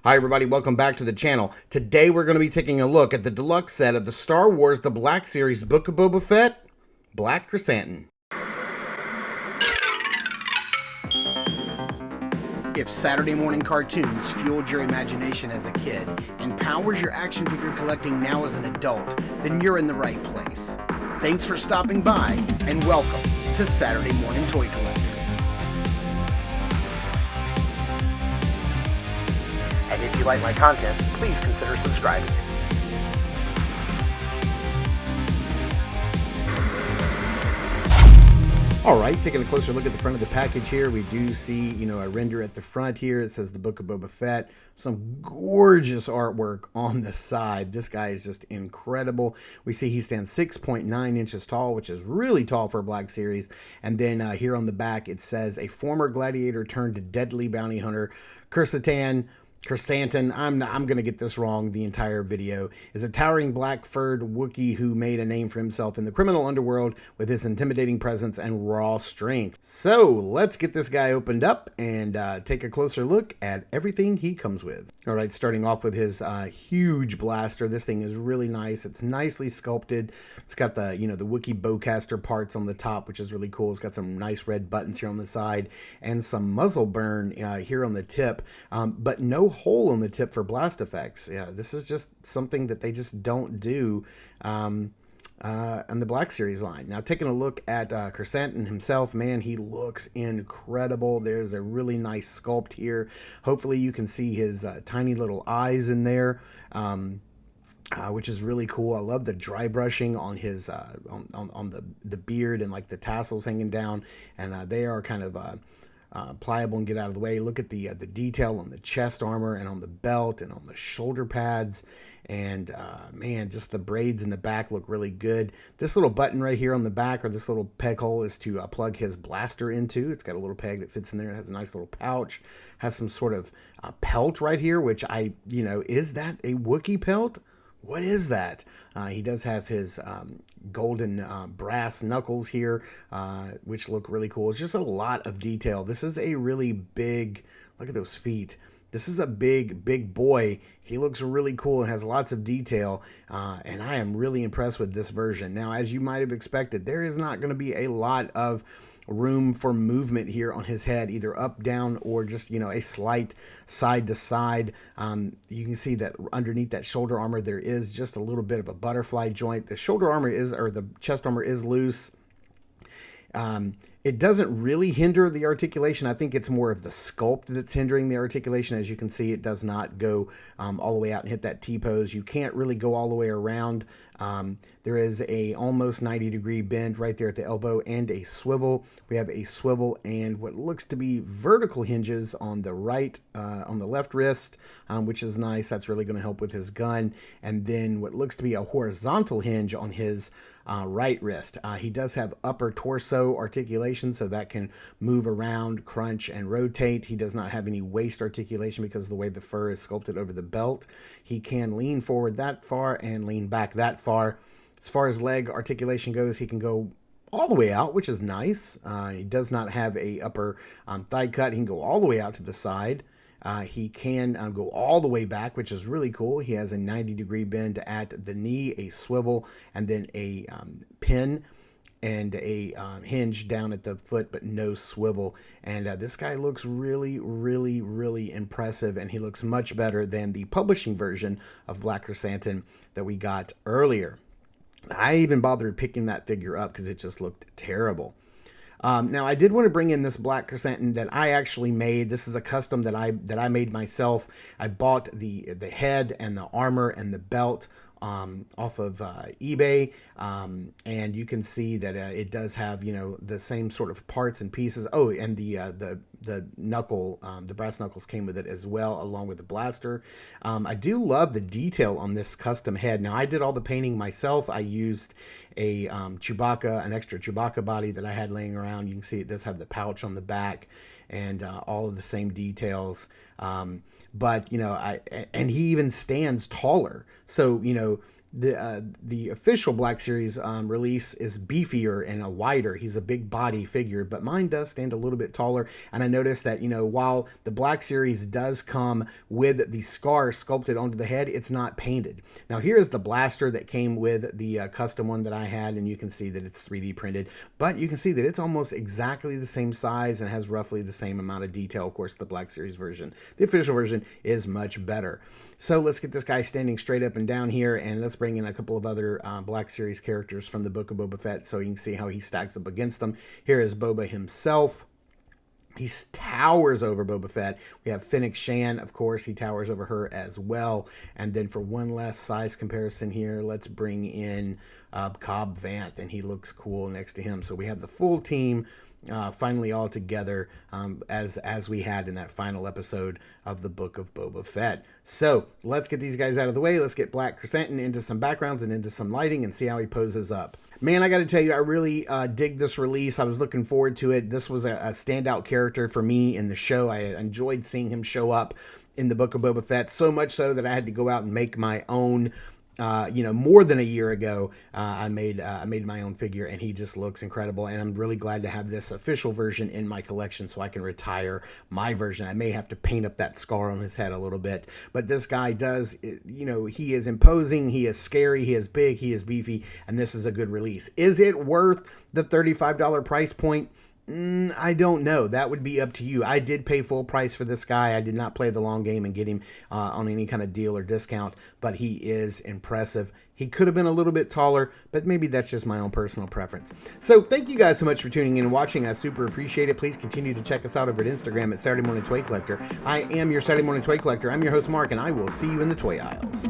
Hi everybody, welcome back to the channel. Today we're going to be taking a look at the deluxe set of the Star Wars The Black Series Book of Boba Fett, Black Krrsantan. If Saturday morning cartoons fueled your imagination as a kid and powers your action figure collecting now as an adult, then you're in the right place. Thanks for stopping by and welcome to Saturday Morning Toy Collector. And if you like my content, please consider subscribing. Alright, taking a closer look at the front of the package here, we do see, a render at the front here. It says the Book of Boba Fett. Some gorgeous artwork on the side. This guy is just incredible. We see he stands 6.9 inches tall, which is really tall for a Black Series. And then here on the back, it says a former gladiator turned deadly bounty hunter, Krrsantan I'm going to get this wrong the entire video, is a towering black-furred Wookiee who made a name for himself in the criminal underworld with his intimidating presence and raw strength. So let's get this guy opened up and take a closer look at everything he comes with. All right, starting off with his huge blaster. This thing is really nice. It's nicely sculpted. It's got the, the Wookiee bowcaster parts on the top, which is really cool. It's got some nice red buttons here on the side and some muzzle burn here on the tip, but no hole on the tip for blast effects. Yeah, this is just something that they just don't do on the Black Series line. Now, taking a look at Krrsantan himself, man, he looks incredible. There's a really nice sculpt here. Hopefully you can see his tiny little eyes in there, which is really cool. I love the dry brushing on his on the beard and like the tassels hanging down, and they are kind of pliable and get out of the way. Look at the detail on the chest armor and on the belt and on the shoulder pads. And man, just the braids in the back look really good. This little button right here on the back, or this little peg hole, is to plug his blaster into. It's got a little peg that fits in there. It has a nice little pouch. Has some sort of pelt right here, which is that a Wookiee pelt? What is that? He does have his golden brass knuckles here, which look really cool. It's just a lot of detail. This is a really big, look at those feet. This is a big boy. He looks really cool and has lots of detail, and I am really impressed with this version. Now, as you might have expected, there is not going to be a lot of room for movement here on his head, either up, down, or just, a slight side to side. You can see that underneath that shoulder armor, there is just a little bit of a butterfly joint. The shoulder armor or the chest armor is loose. It doesn't really hinder the articulation. I think it's more of the sculpt that's hindering the articulation. As you can see, it does not go all the way out and hit that T-pose. You can't really go all the way around. There is a almost 90-degree bend right there at the elbow and a swivel. We have a swivel and what looks to be vertical hinges on the on the left wrist, which is nice. That's really going to help with his gun. And then what looks to be a horizontal hinge on his right wrist. He does have upper torso articulation, so that can move around, crunch, and rotate. He does not have any waist articulation because of the way the fur is sculpted over the belt. He can lean forward that far and lean back that far. As far as leg articulation goes, he can go all the way out, which is nice. He does not have a upper thigh cut. He can go all the way out to the side. He can go all the way back, which is really cool. He has a 90-degree bend at the knee, a swivel, and then a pin and a hinge down at the foot, but no swivel. And this guy looks really, really, really impressive, and he looks much better than the publishing version of Black Krrsantan that we got earlier. I even bothered picking that figure up because it just looked terrible. Now, I did want to bring in this Black Krrsantan that I actually made. This is a custom that I made myself. I bought the head and the armor and the belt off of eBay, and you can see that it does have the same sort of parts and pieces. Oh, and the knuckle, the brass knuckles came with it as well, along with the blaster. I do love the detail on this custom head. Now, I did all the painting myself. I used a Chewbacca, an extra Chewbacca body that I had laying around. You can see it does have the pouch on the back and all of the same details. But and he even stands taller. So The official Black Series release is beefier and a wider. He's a big body figure, but mine does stand a little bit taller. And I noticed that, while the Black Series does come with the scar sculpted onto the head, it's not painted. Now here is the blaster that came with the custom one that I had, and you can see that it's 3D printed, but you can see that it's almost exactly the same size and has roughly the same amount of detail. Of course, the Black Series version. The official version is much better. So let's get this guy standing straight up and down here, and let's bring in a couple of other Black Series characters from the Book of Boba Fett so you can see how he stacks up against them. Here is Boba himself. He towers over Boba Fett. We have Fennec Shan, of course. He towers over her as well. And then for one last size comparison here, let's bring in Cobb Vanth, and he looks cool next to him. So we have the full team finally all together as we had in that final episode of the Book of Boba Fett. So let's get these guys out of the way. Let's get Black Krrsantan into some backgrounds and into some lighting and see how he poses up. Man, I got to tell you, I really dig this release. I was looking forward to it. This was a standout character for me in the show. I enjoyed seeing him show up in the Book of Boba Fett, so much so that I had to go out and make my own. More than a year ago, I made my own figure, and he just looks incredible. And I'm really glad to have this official version in my collection so I can retire my version. I may have to paint up that scar on his head a little bit, but this guy does, he is imposing, he is scary, he is big, he is beefy, and this is a good release. Is it worth the $35 price point? I don't know. That would be up to you. I did pay full price for this guy. I did not play the long game and get him on any kind of deal or discount, but he is impressive. He could have been a little bit taller, but maybe that's just my own personal preference. So thank you guys so much for tuning in and watching. I super appreciate it. Please continue to check us out over at Instagram at Saturday Morning Toy Collector. I am your Saturday Morning Toy Collector. I'm your host, Mark, and I will see you in the toy aisles.